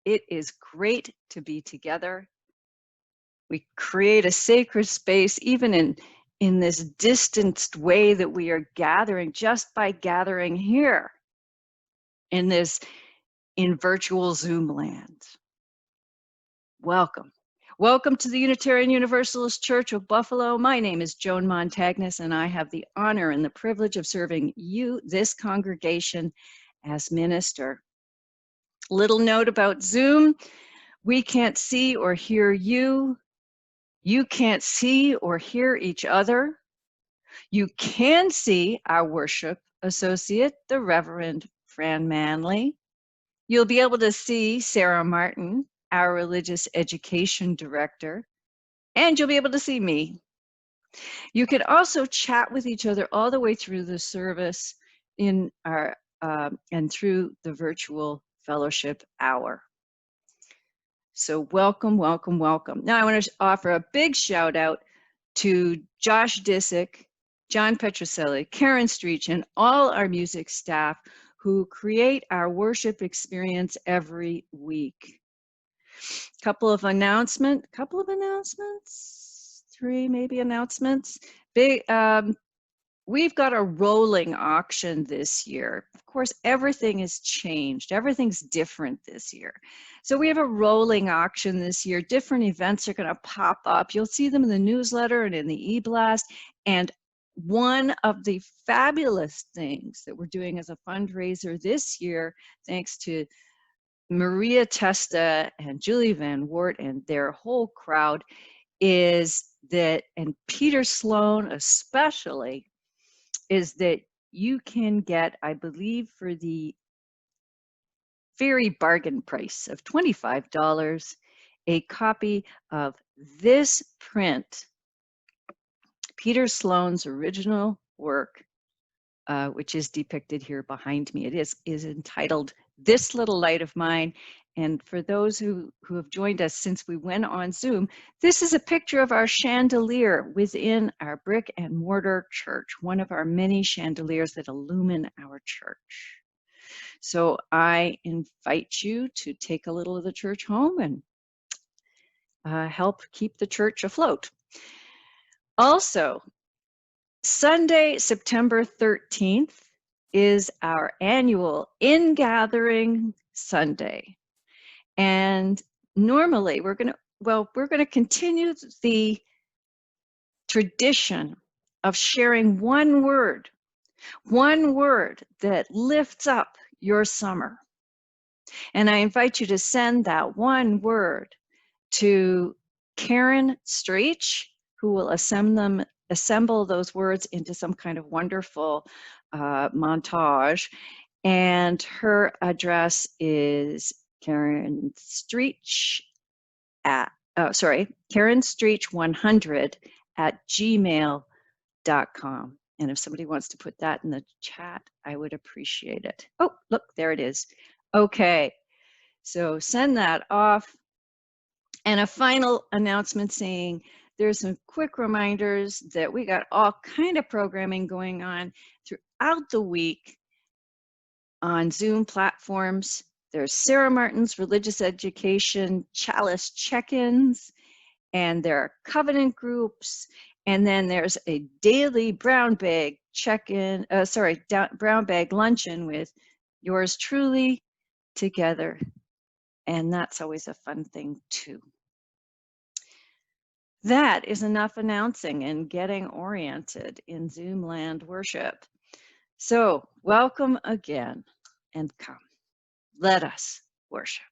It is great to be together. We create a sacred space, even in this distanced way that we are gathering, just by gathering here in virtual Zoom land. Welcome. Welcome to the Unitarian Universalist Church of Buffalo. My name is Joan Montagnes, and I have the honor and the privilege of serving you, this congregation, as minister. Little note about Zoom: we can't see or hear you. You can't see or hear each other. You can see our worship associate, the Reverend Fran Manley. You'll be able to see Sarah Martin, our religious education director, and you'll be able to see me. You can also chat with each other all the way through the service in our and through the virtual fellowship hour. So welcome, welcome, welcome. Now I want to offer a big shout out to Josh Disick, John Petroselli, Karen Streech, and all our music staff who create our worship experience every week. Couple of announcements, three maybe announcements. We've got a rolling auction this year. Of course, everything has changed. Everything's different this year. So we have a rolling auction this year. Different events are going to pop up. You'll see them in the newsletter and in the e-blast. And one of the fabulous things that we're doing as a fundraiser this year, thanks to Maria Testa and Julie Van Wart and their whole crowd, is that, and Peter Sloan especially, is that you can get, I believe, for the very bargain price of $25, a copy of this print, Peter Sloan's original work, which is depicted here behind me. It is entitled This Little Light of Mine. And for those who have joined us since we went on Zoom, this is a picture of our chandelier within our brick and mortar church, one of our many chandeliers that illumine our church. So I invite you to take a little of the church home and help keep the church afloat. Also, Sunday, September 13th is our annual In-Gathering Sunday. And normally we're going to continue the tradition of sharing one word that lifts up your summer. And I invite you to send that one word to Karen Streich, who will assemble those words into some kind of wonderful montage. And her address is Karen Streich Karen Streich 100 at gmail.com. And if somebody wants to put that in the chat, I would appreciate it. Oh, look, there it is. Okay, so send that off. And a final announcement saying there's some quick reminders that we got all kind of programming going on throughout the week on Zoom platforms. There's Sarah Martin's Religious Education Chalice check-ins, and there are covenant groups, and then there's a daily brown bag check-in, brown bag luncheon with yours truly together. And that's always a fun thing too. That is enough announcing and getting oriented in Zoom land worship. So welcome again and come. Let us worship.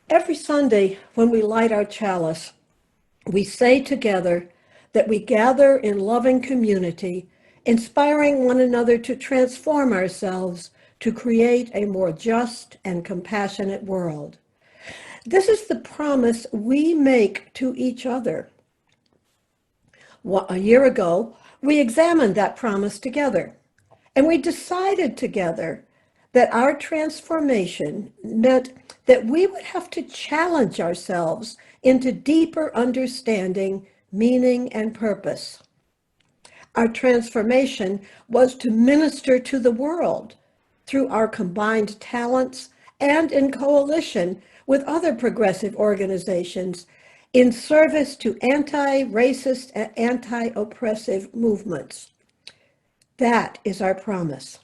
Every Sunday when we light our chalice, we say together that we gather in loving community, inspiring one another to transform ourselves to create a more just and compassionate world. This is the promise we make to each other. A year ago, we examined that promise together, and we decided together that our transformation meant that we would have to challenge ourselves into deeper understanding, meaning, and purpose. Our transformation was to minister to the world through our combined talents and in coalition with other progressive organizations in service to anti-racist and anti-oppressive movements. That is our promise.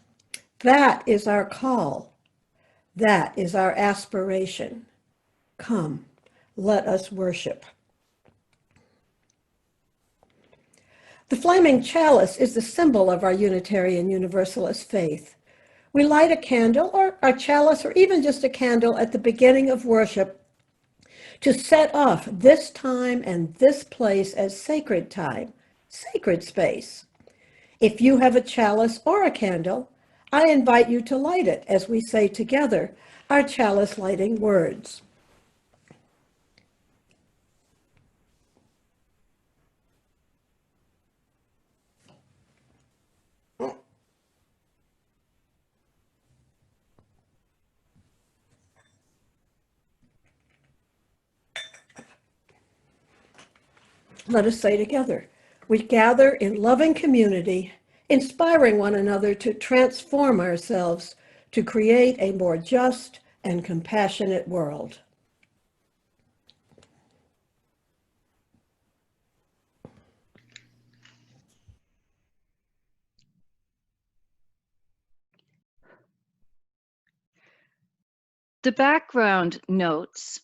That is our call. That is our aspiration. Come, let us worship. The flaming chalice is the symbol of our Unitarian Universalist faith. We light a candle or a chalice or even just a candle at the beginning of worship to set off this time and this place as sacred time, sacred space. If you have a chalice or a candle, I invite you to light it as we say together our chalice lighting words. Let us say together, we gather in loving community, inspiring one another to transform ourselves to create a more just and compassionate world. The background notes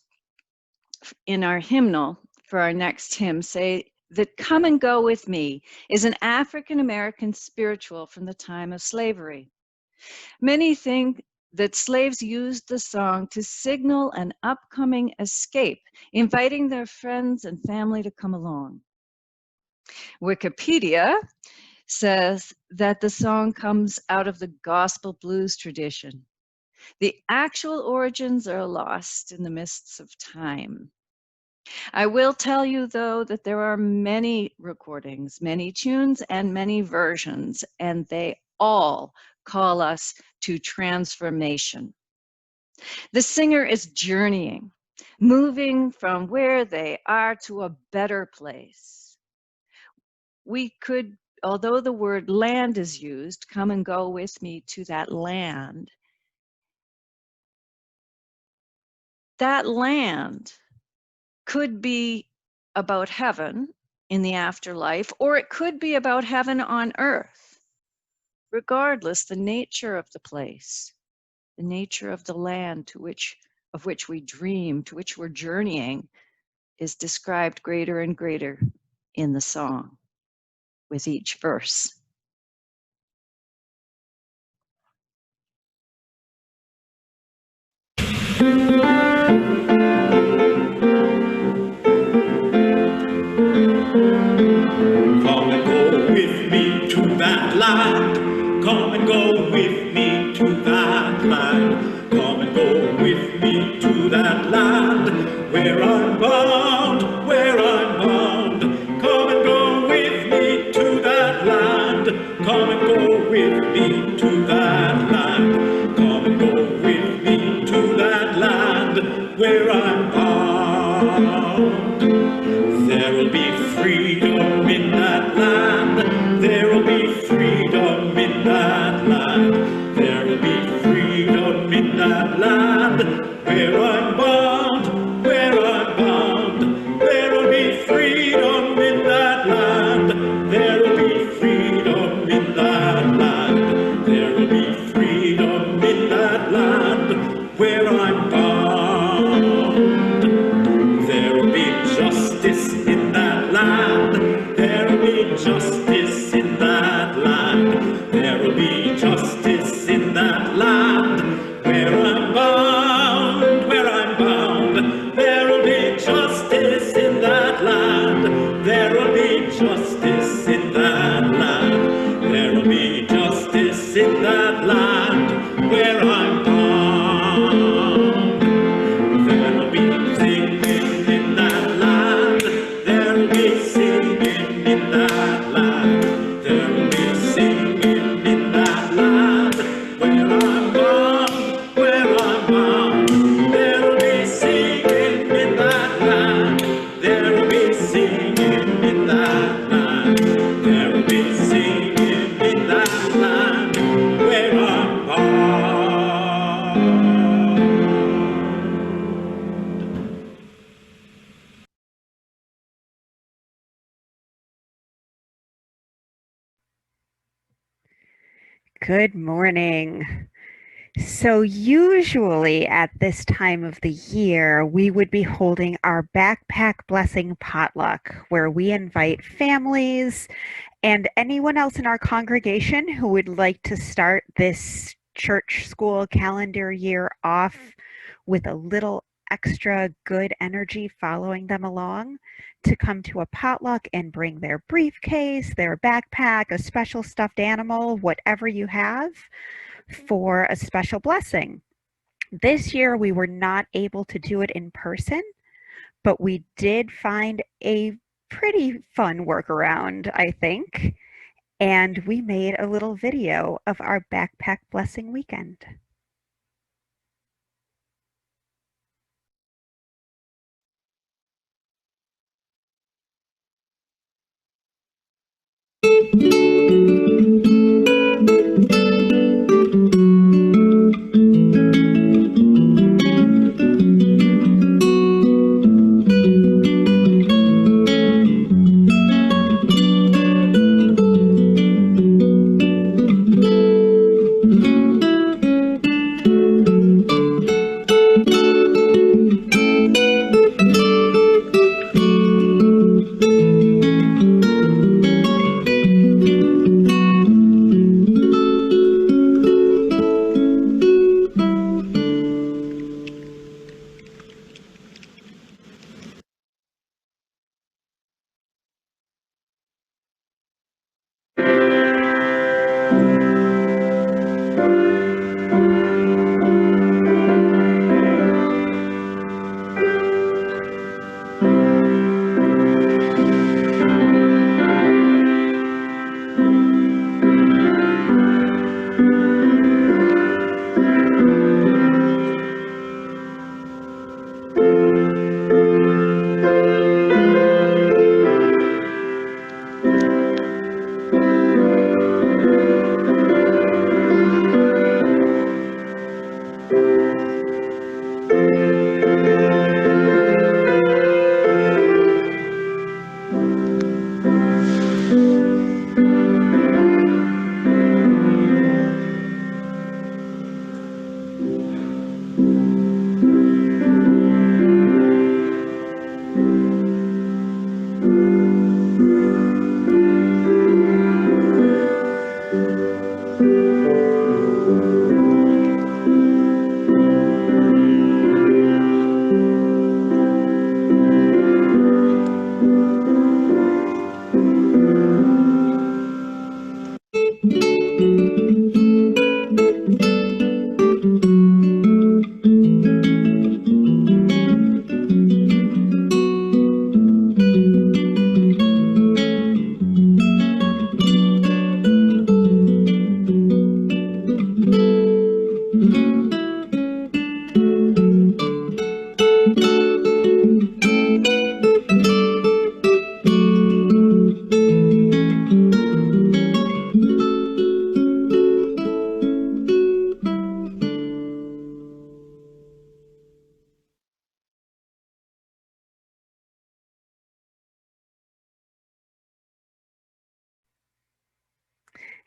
in our hymnal for our next hymn say that "Come and Go With Me" is an African-American spiritual from the time of slavery. Many think that slaves used the song to signal an upcoming escape, inviting their friends and family to come along. Wikipedia says that the song comes out of the gospel blues tradition. The actual origins are lost in the mists of time. I will tell you, though, that there are many recordings, many tunes, and many versions, and they all call us to transformation. The singer is journeying, moving from where they are to a better place. We could, although the word land is used, come and go with me to that land. That land could be about heaven in the afterlife, or it could be about heaven on earth. Regardless, the nature of the place, the nature of the land of which we dream, to which we're journeying, is described greater and greater in the song with each verse. Come and go with me to that land. Come and go with me to that land. Come and go with me to that land where I'm bound, where I'm bound. Come and go with me to that land. Come and go with me to that land. Come and go with me to that land where I'm bound. There will be freedom in that land. There will be freedom in that land. There will be freedom in that land where I'm bound, where I'm bound. There will be freedom in that land. There will be freedom in that land. There will be freedom in that land where I'm bound. There will be justice in that land. There will be justice in that land. There will be justice in that land where I'm bound, where I'm bound. There will be justice in that land. There will be justice in that land. There will be justice in that land where I'm bound. There will be singing in that land. There will be singing in that land. There will be singing in that land where I'm bound, where I'm bound. There will be singing in that land. There will be singing in that land. There will be singing in that land where I'm bound. Good morning. So usually at this time of the year, we would be holding our backpack blessing potluck, where we invite families and anyone else in our congregation who would like to start this church school calendar year off with a little extra good energy following them along, to come to a potluck and bring their briefcase, their backpack, a special stuffed animal, whatever you have, for a special blessing. This year we were not able to do it in person, but we did find a pretty fun workaround, I think, and we made a little video of our backpack blessing weekend.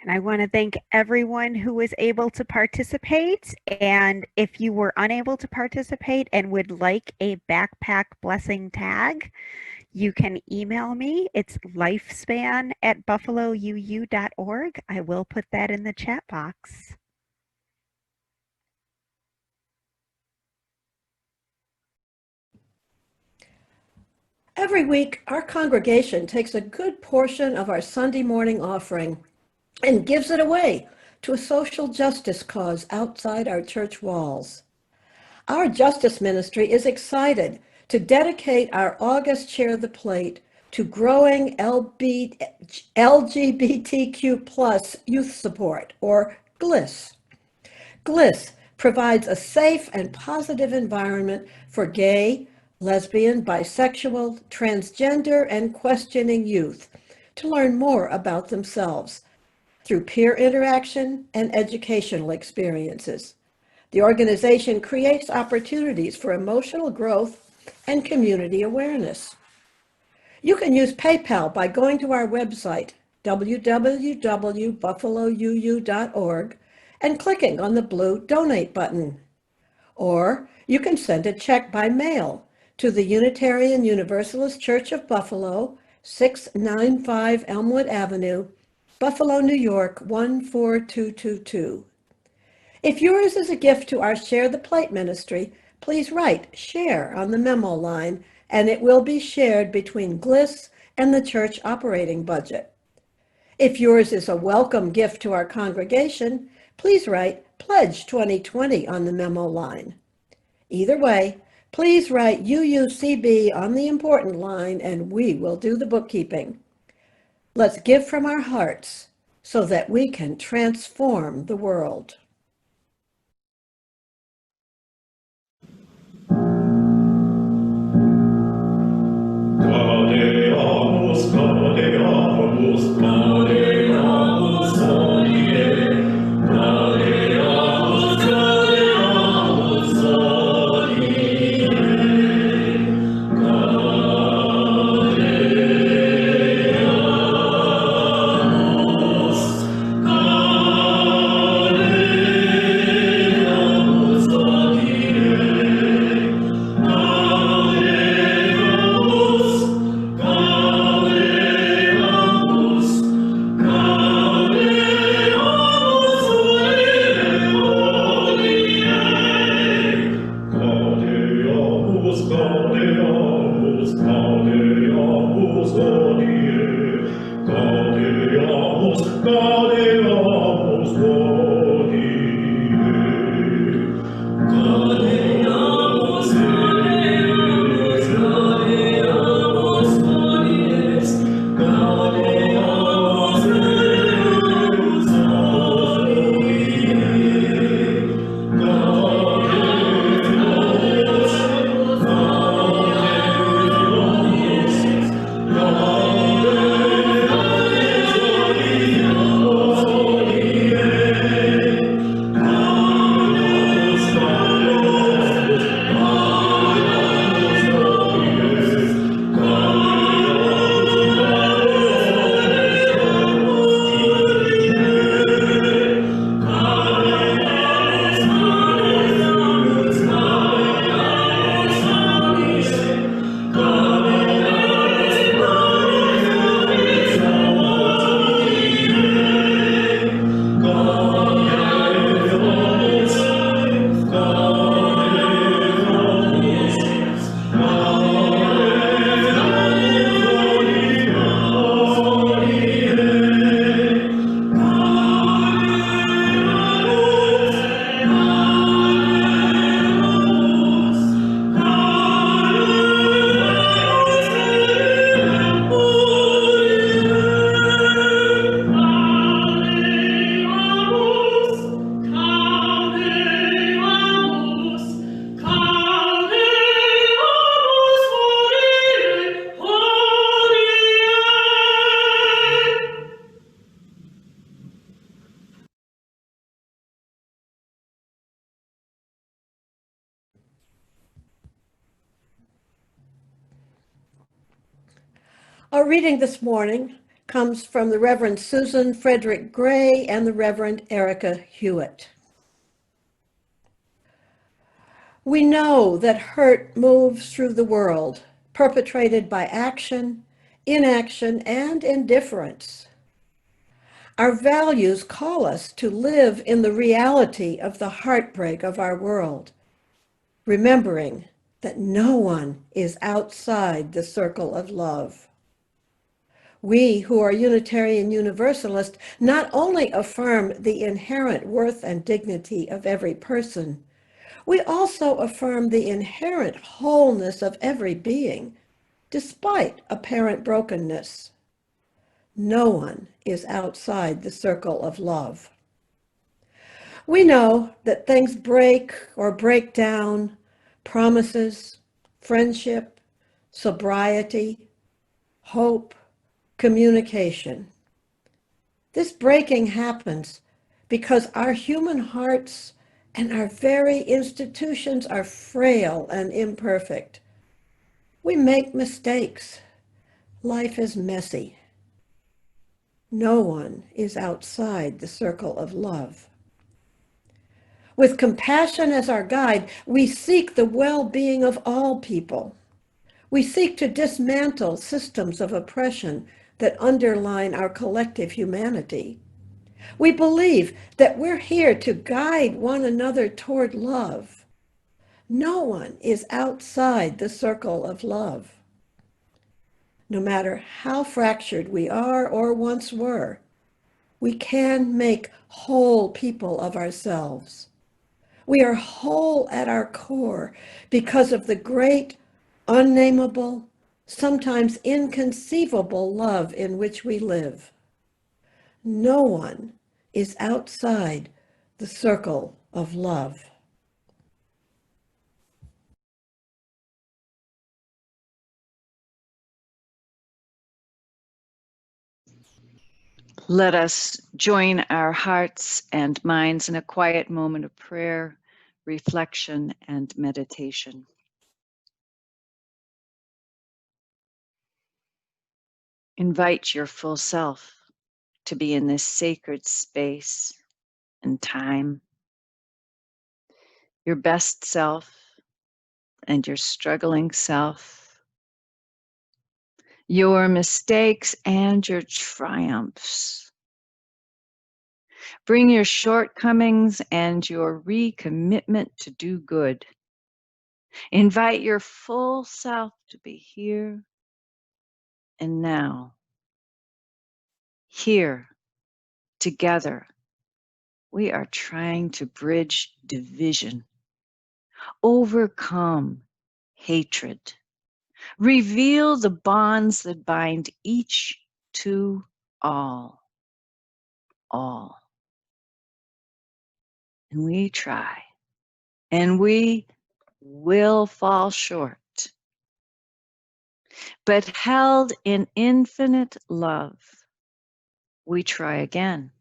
And I want to thank everyone who was able to participate. And if you were unable to participate and would like a backpack blessing tag, you can email me. It's lifespan@buffalouu.org. I will put that in the chat box. Every week, our congregation takes a good portion of our Sunday morning offering and gives it away to a social justice cause outside our church walls. Our justice ministry is excited to dedicate our August Share the Plate to growing LGBTQ plus youth support, or GLIS. GLIS provides a safe and positive environment for gay, lesbian, bisexual, transgender, and questioning youth to learn more about themselves through peer interaction and educational experiences. The organization creates opportunities for emotional growth and community awareness. You can use PayPal by going to our website, www.buffalouu.org, and clicking on the blue Donate button. Or you can send a check by mail to the Unitarian Universalist Church of Buffalo, 695 Elmwood Avenue, Buffalo, New York, 14222. If yours is a gift to our Share the Plate ministry, please write SHARE on the memo line, and it will be shared between GLIS and the church operating budget. If yours is a welcome gift to our congregation, please write Pledge 2020 on the memo line. Either way, please write UUCB on the important line, and we will do the bookkeeping. Let's give from our hearts so that we can transform the world. Gaudeamus, gaudeamus, gaudeamus, Domine. Gaudeamus, gaudeamus, Domine. Gaudeamus, gaudeamus, Gaudeamus, gaudeamus, Domine. Gaudeamus, gaudeamus, Domine. Gaudeamus, gaudeamus, gaudeamus, Domine. Gaudeamus, gaudeamus, Our reading this morning comes from the Reverend Susan Frederick Gray and the Reverend Erica Hewitt. We know that hurt moves through the world, perpetrated by action, inaction, and indifference. Our values call us to live in the reality of the heartbreak of our world, remembering that no one is outside the circle of love. We who are Unitarian Universalist not only affirm the inherent worth and dignity of every person, we also affirm the inherent wholeness of every being, despite apparent brokenness. No one is outside the circle of love. We know that things break or break down, promises, friendship, sobriety, hope, communication. This breaking happens because our human hearts and our very institutions are frail and imperfect. We make mistakes. Life is messy. No one is outside the circle of love. With compassion as our guide, we seek the well-being of all people. We seek to dismantle systems of oppression that underline our collective humanity. We believe that we're here to guide one another toward love. No one is outside the circle of love. No matter how fractured we are or once were, we can make whole people of ourselves. We are whole at our core because of the great, unnameable, sometimes inconceivable love in which we live. No one is outside the circle of love. Let us join our hearts and minds in a quiet moment of prayer, reflection, and meditation. Invite your full self to be in this sacred space and time. Your best self and your struggling self. Your mistakes and your triumphs. Bring your shortcomings and your recommitment to do good. Invite your full self to be here and now. Here, together, we are trying to bridge division, overcome hatred, reveal the bonds that bind each to all. And we try, and we will fall short. But held in infinite love, we try again.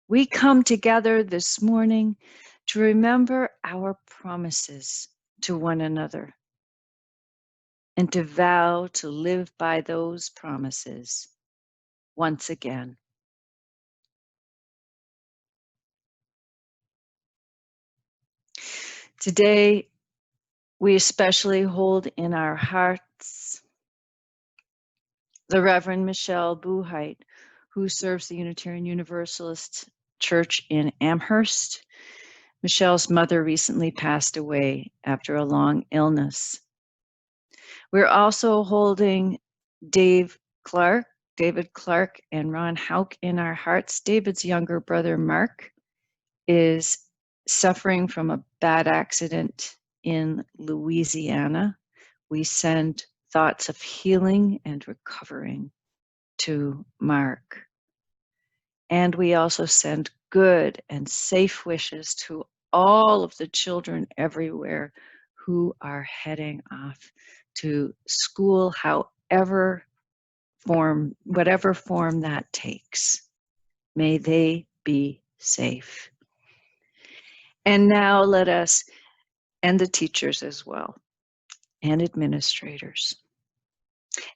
We come together this morning to remember our promises to one another and to vow to live by those promises once again. Today, we especially hold in our hearts the Reverend Michelle Buhite, who serves the Unitarian Universalist Church in Amherst. Michelle's mother recently passed away after a long illness. We're also holding David Clark, and Ron Hauk in our hearts. David's younger brother, Mark, is suffering from a bad accident in Louisiana. We send thoughts of healing and recovering to Mark. And we also send good and safe wishes to all of the children everywhere who are heading off to school, whatever form that takes. May they be safe. And now let us, and the teachers as well, and administrators.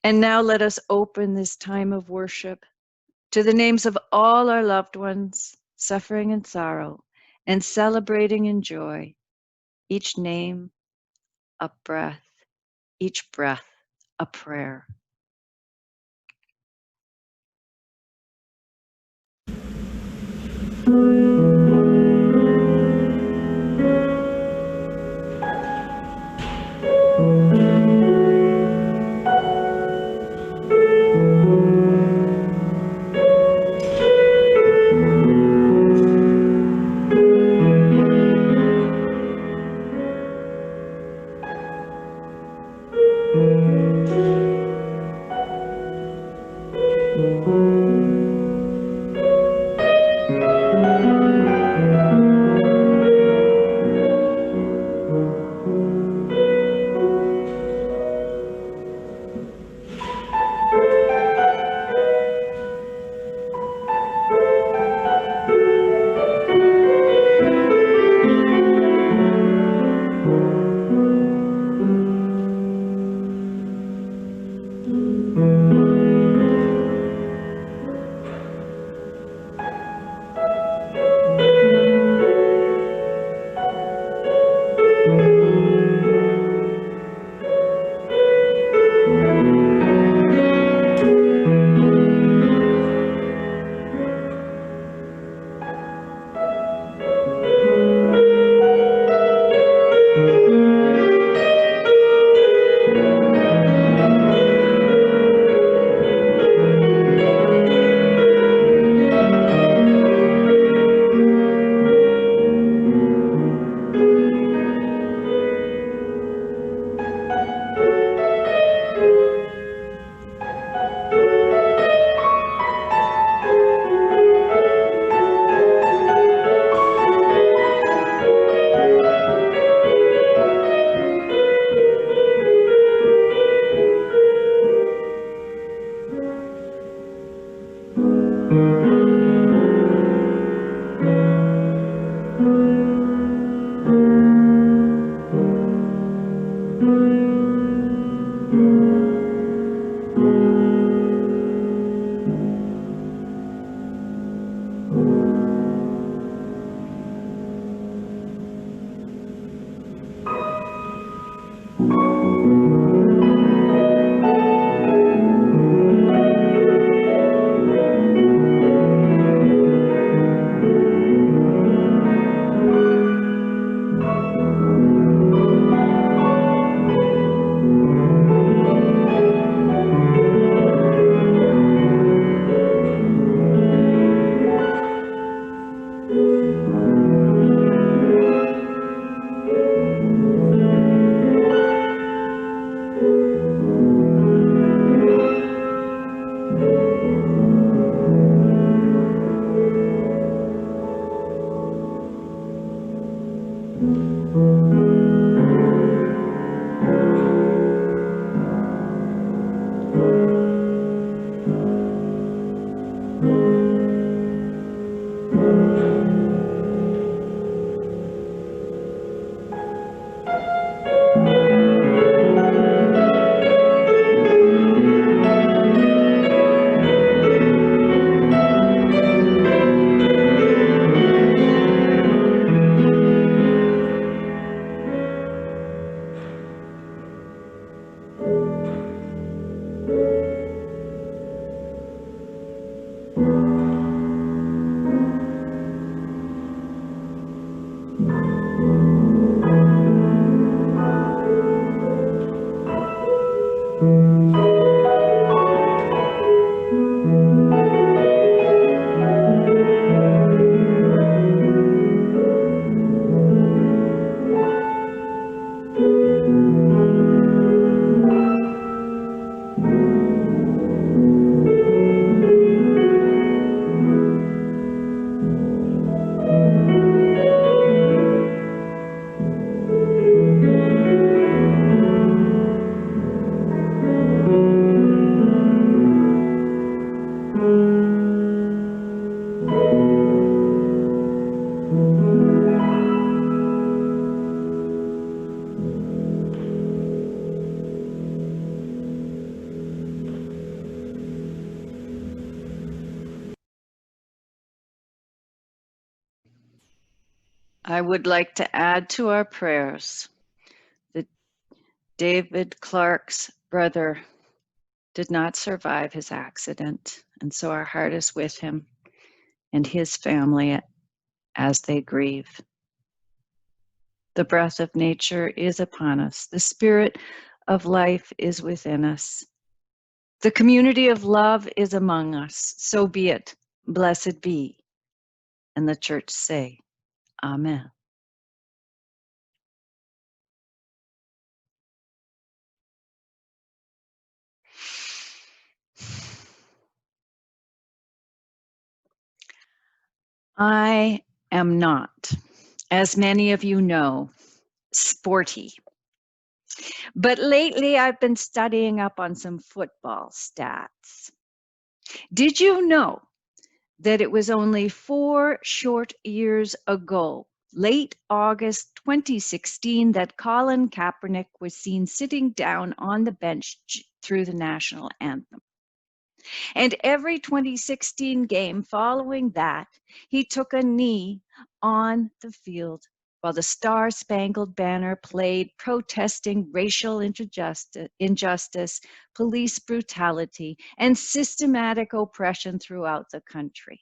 And now let us open this time of worship to the names of all our loved ones, suffering and sorrow, and celebrating in joy. Each name a breath, each breath a prayer. I would like to add to our prayers that David Clark's brother did not survive his accident, and so our heart is with him and his family as they grieve. The breath of nature is upon us. The spirit of life is within us. The community of love is among us. So be it. Blessed be. And the church say, Amen. I am not, as many of you know, sporty. But lately I've been studying up on some football stats. Did you know that it was only 4 short years ago, late August 2016, that Colin Kaepernick was seen sitting down on the bench through the national anthem? And every 2016 game following that, he took a knee on the field while the Star-Spangled Banner played, protesting racial injustice, police brutality, and systematic oppression throughout the country.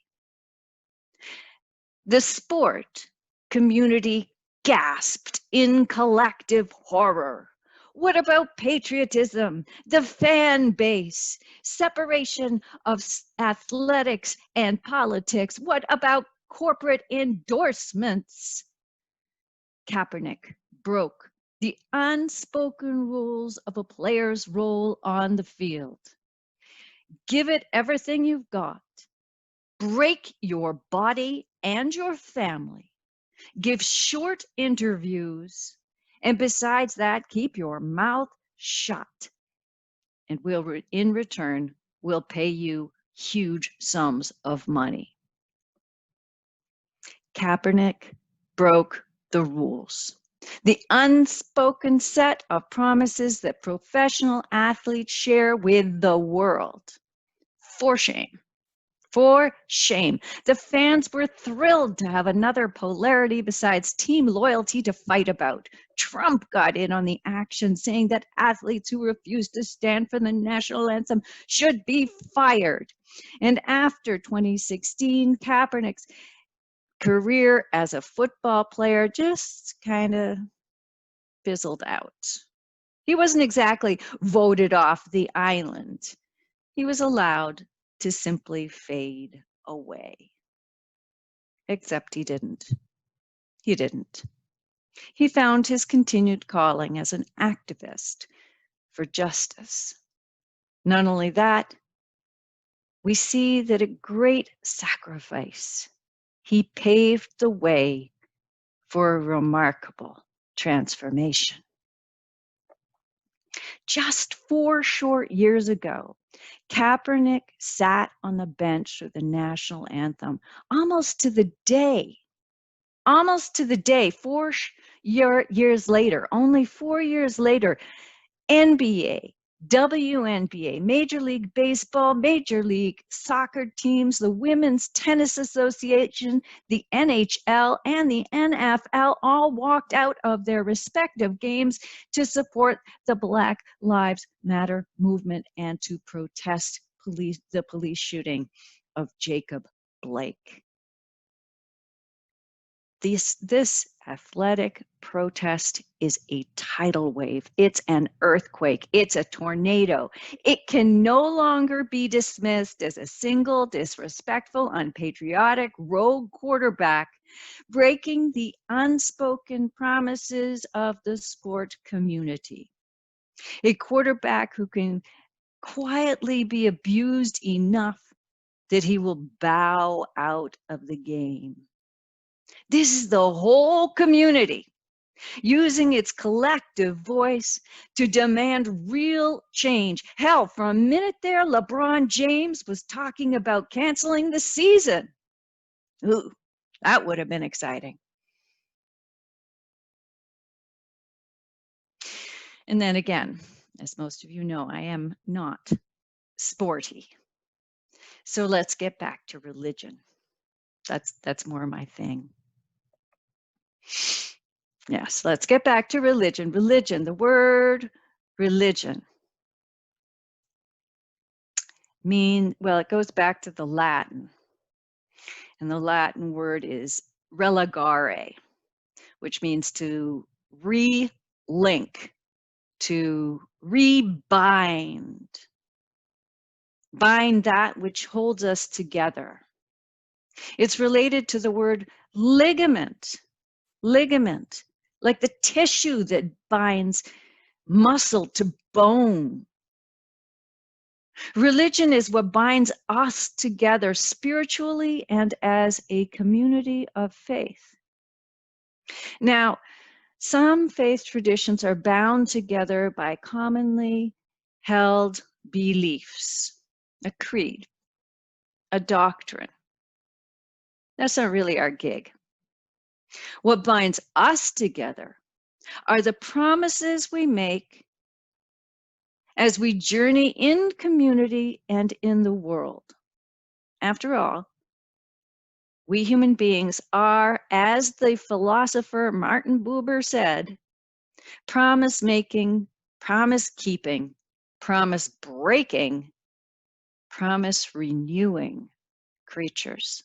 The sport community gasped in collective horror. What about patriotism, the fan base, separation of athletics and politics? What about corporate endorsements? Kaepernick broke the unspoken rules of a player's role on the field. Give it everything you've got. Break your body and your family. Give short interviews. And besides that, keep your mouth shut. And in return, we'll pay you huge sums of money. Kaepernick broke the rules. The unspoken set of promises that professional athletes share with the world. For shame. For shame. The fans were thrilled to have another polarity besides team loyalty to fight about. Trump got in on the action, saying that athletes who refused to stand for the national anthem should be fired. And after 2016, Kaepernick's career as a football player just kind of fizzled out. He wasn't exactly voted off the island. He was allowed to simply fade away. Except he didn't. He didn't. He found his continued calling as an activist for justice. Not only that, we see that a great sacrifice. He paved the way for a remarkable transformation. Just 4 short years ago, Kaepernick sat on the bench for the national anthem almost to the day. 4 years later, only 4 years later, NBA, WNBA, Major League Baseball, Major League Soccer teams, the Women's Tennis Association, the NHL, and the NFL all walked out of their respective games to support the Black Lives Matter movement and to protest the police shooting of Jacob Blake. This athletic protest is a tidal wave. It's an earthquake. It's a tornado. It can no longer be dismissed as a single, disrespectful, unpatriotic, rogue quarterback breaking the unspoken promises of the sport community. A quarterback who can quietly be abused enough that he will bow out of the game. This is the whole community using its collective voice to demand real change. Hell, for a minute there, LeBron James was talking about canceling the season. Ooh, that would have been exciting. And then again, as most of you know, I am not sporty. So let's get back to religion. That's more my thing. Yes, let's get back to religion. Religion, the word religion well, it goes back to the Latin. And the Latin word is religare, which means to re-link, to rebind, bind that which holds us together. It's related to the word ligament, like the tissue that binds muscle to bone. Religion is what binds us together spiritually and as a community of faith. Now, some faith traditions are bound together by commonly held beliefs, a creed, a doctrine. That's not really our gig. What binds us together are the promises we make as we journey in community and in the world. After all, we human beings are, as the philosopher Martin Buber said, promise making, promise keeping, promise breaking, promise renewing creatures.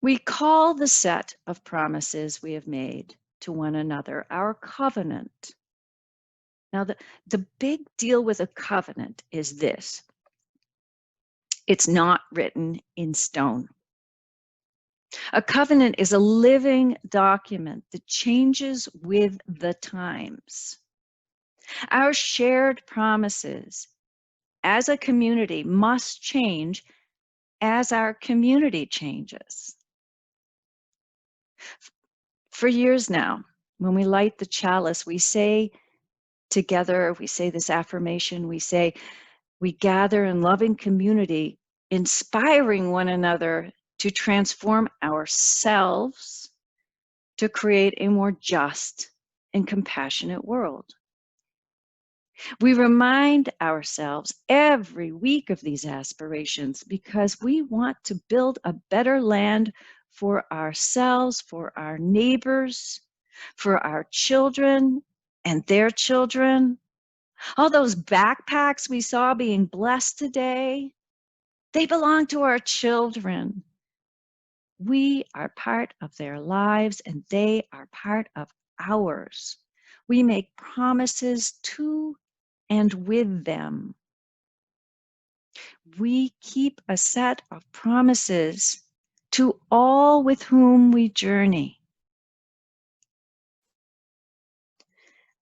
We call the set of promises we have made to one another our covenant. Now, the big deal with a covenant is this: it's not written in stone. A covenant is a living document that changes with the times. Our shared promises as a community must change as our community changes. For years now, when we light the chalice, we say together, we say this affirmation, we say, we gather in loving community, inspiring one another to transform ourselves to create a more just and compassionate world. We remind ourselves every week of these aspirations because we want to build a better land for ourselves, for our neighbors, for our children and their children. All those backpacks we saw being blessed today, they belong to our children. We are part of their lives and they are part of ours. We make promises to and with them. We keep a set of promises to all with whom we journey.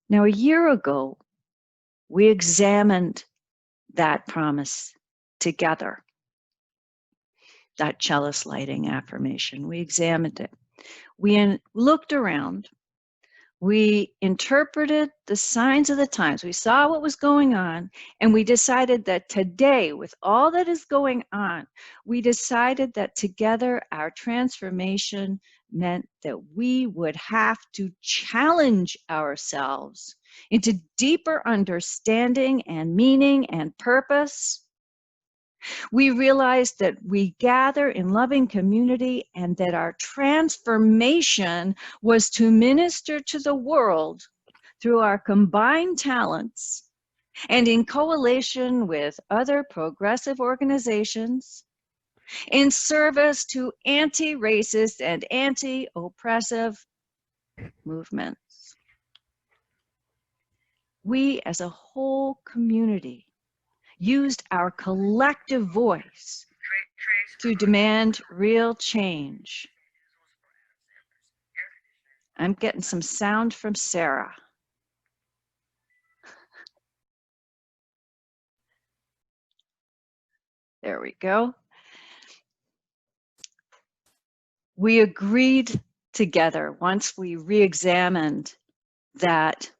Now, a year ago, we examined that promise together, that chalice lighting affirmation. We examined it. We looked around. We interpreted the signs of the times. We saw what was going on, and we decided that today, with all that is going on, we decided that together our transformation meant that we would have to challenge ourselves into deeper understanding and meaning and purpose. We realized that we gather in loving community and that our transformation was to minister to the world through our combined talents and in coalition with other progressive organizations in service to anti-racist and anti-oppressive movements. We as a whole community used our collective voice to demand real change. I'm getting some sound from Sarah. There we go. We agreed together once we re-examined that,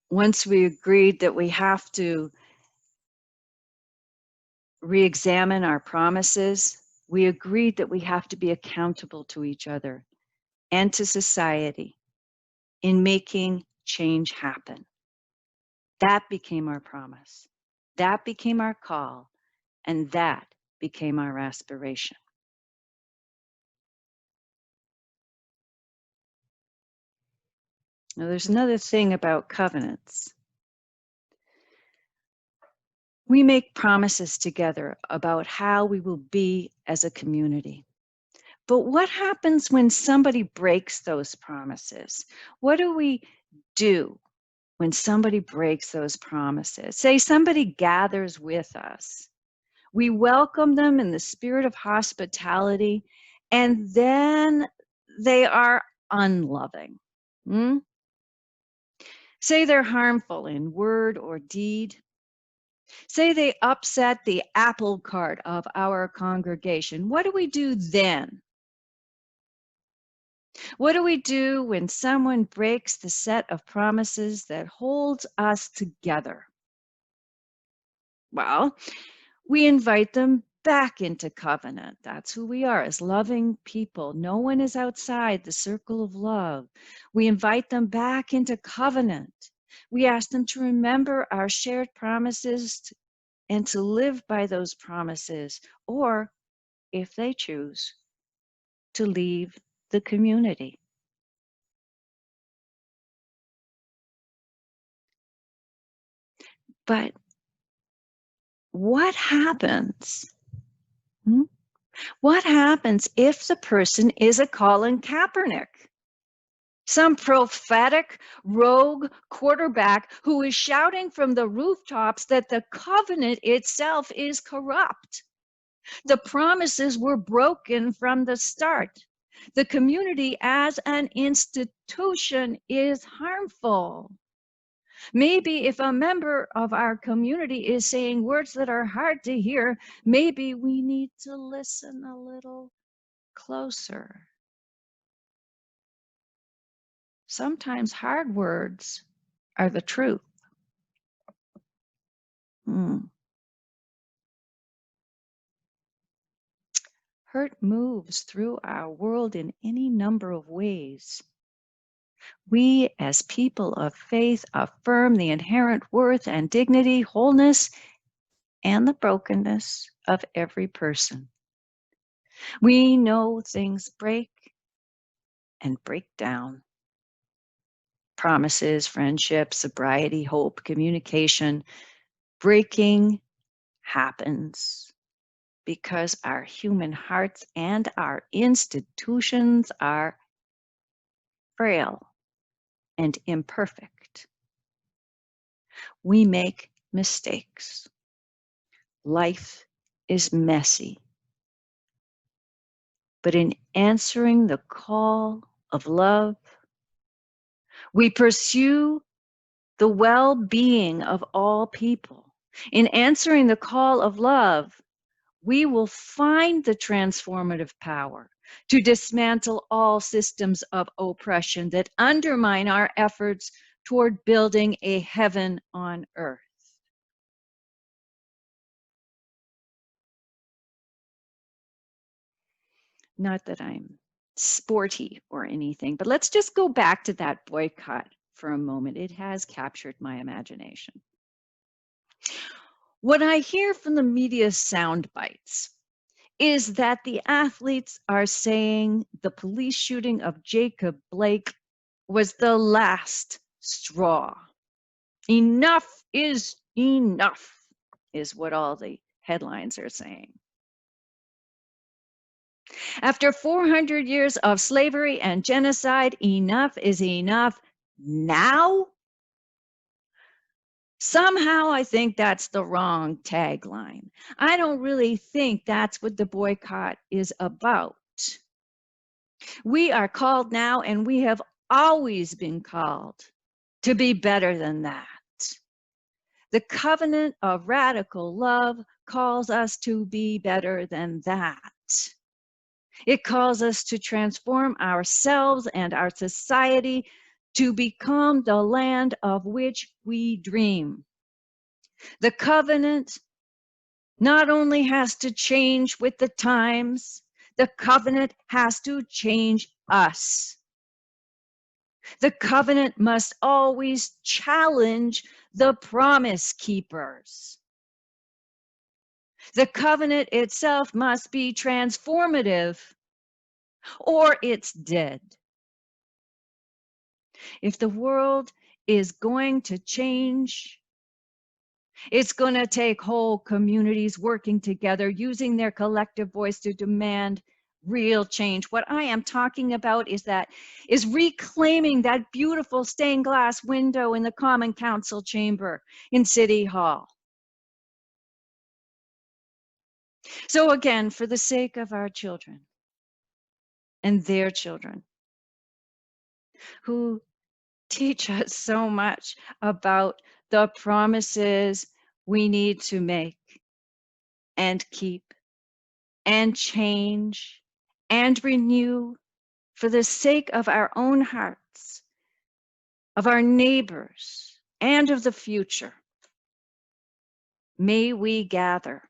once we agreed that we have to re-examine our promises, we agreed that we have to be accountable to each other and to society in making change happen. That became our promise. That became our call. And that became our aspiration. Now, there's another thing about covenants. We make promises together about how we will be as a community. But what happens when somebody breaks those promises? What do we do when somebody breaks those promises? Say somebody gathers with us. We welcome them in the spirit of hospitality, and then they are unloving. Say they're harmful in word or deed. Say they upset the apple cart of our congregation. What do we do then? What do we do when someone breaks the set of promises that holds us together? Well, we invite them back into covenant. That's who we are as loving people. No one is outside the circle of love. We invite them back into covenant. We ask them to remember our shared promises and to live by those promises, or if they choose, to leave the community. But what happens? What happens if the person is a Colin Kaepernick? Some prophetic rogue quarterback who is shouting from the rooftops that the covenant itself is corrupt. The promises were broken from the start. The community as an institution is harmful. Maybe if a member of our community is saying words that are hard to hear, maybe we need to listen a little closer. Sometimes hard words are the truth. Hurt moves through our world in any number of ways. We, as people of faith, affirm the inherent worth and dignity, wholeness, and the brokenness of every person. We know things break and break down. Promises, friendships, sobriety, hope, communication. Breaking happens because our human hearts and our institutions are frail and imperfect. We make mistakes. Life is messy. But in answering the call of love, we pursue the well-being of all people. In answering the call of love, we will find the transformative power to dismantle all systems of oppression that undermine our efforts toward building a heaven on earth. Not that I'm sporty or anything, but let's just go back to that boycott for a moment. It has captured my imagination. What I hear from the media sound bites is that the athletes are saying the police shooting of Jacob Blake was the last straw. Enough is enough, is what all the headlines are saying. After 400 years of slavery and genocide, enough is enough now? Somehow I think that's the wrong tagline. I don't really think that's what the boycott is about. We are called now, and we have always been called to be better than that. The covenant of radical love calls us to be better than that. It calls us to transform ourselves and our society to become the land of which we dream. The covenant not only has to change with the times, the covenant has to change us. The covenant must always challenge the promise keepers. The covenant itself must be transformative, or it's dead. If the world is going to change, it's going to take whole communities working together, using their collective voice to demand real change. What I am talking about is reclaiming that beautiful stained glass window in the Common Council chamber in City Hall. So again, for the sake of our children and their children, who teach us so much about the promises we need to make and keep and change and renew for the sake of our own hearts, of our neighbors, and of the future. May we gather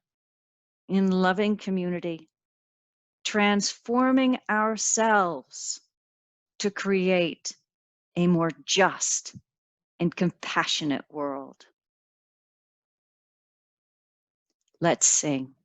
in loving community, transforming ourselves to create a more just and compassionate world. Let's sing.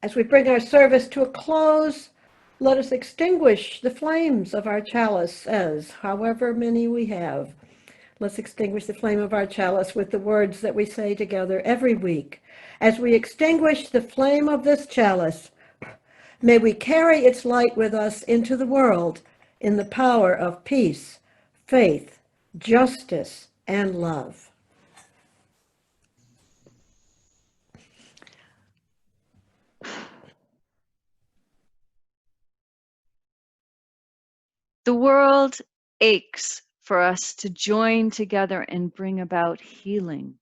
As we bring our service to a close, let us extinguish the flames of our chalice as, however many we have. Let's extinguish the flame of our chalice with the words that we say together every week. As we extinguish the flame of this chalice, may we carry its light with us into the world in the power of peace, faith, justice, and love. The world aches for us to join together and bring about healing.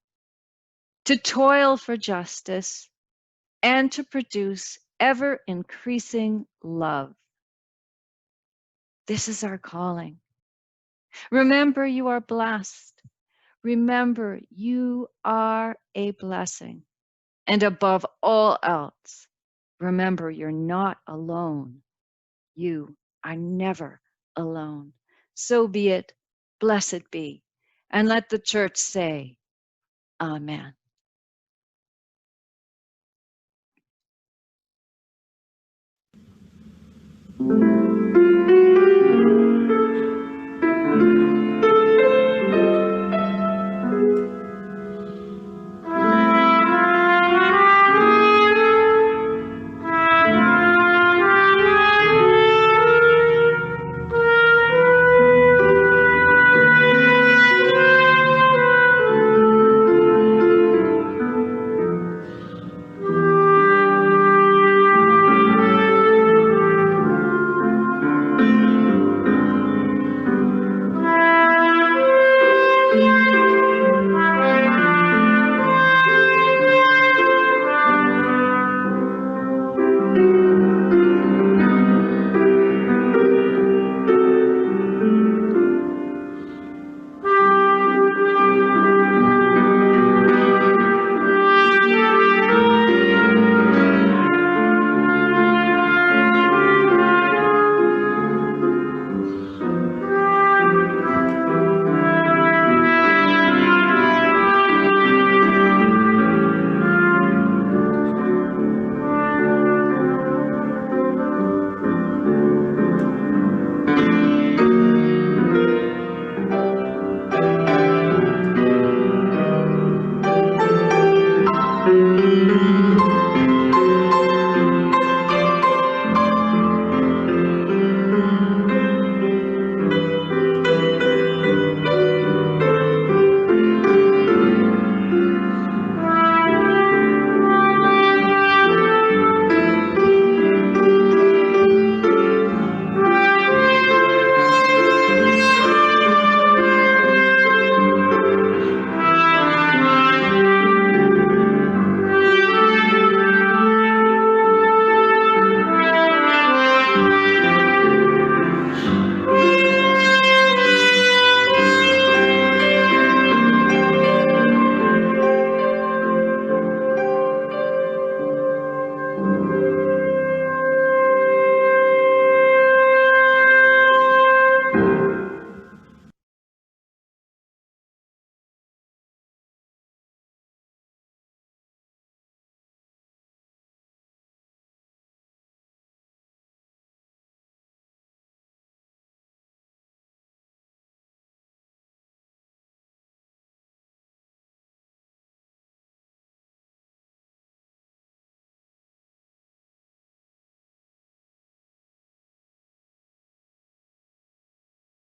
to toil for justice, and to produce ever increasing love. This is our calling. Remember, you are blessed. Remember, you are a blessing. And above all else, remember, you're not alone. You are never alone. So be it. Blessed be. And let the church say, Amen.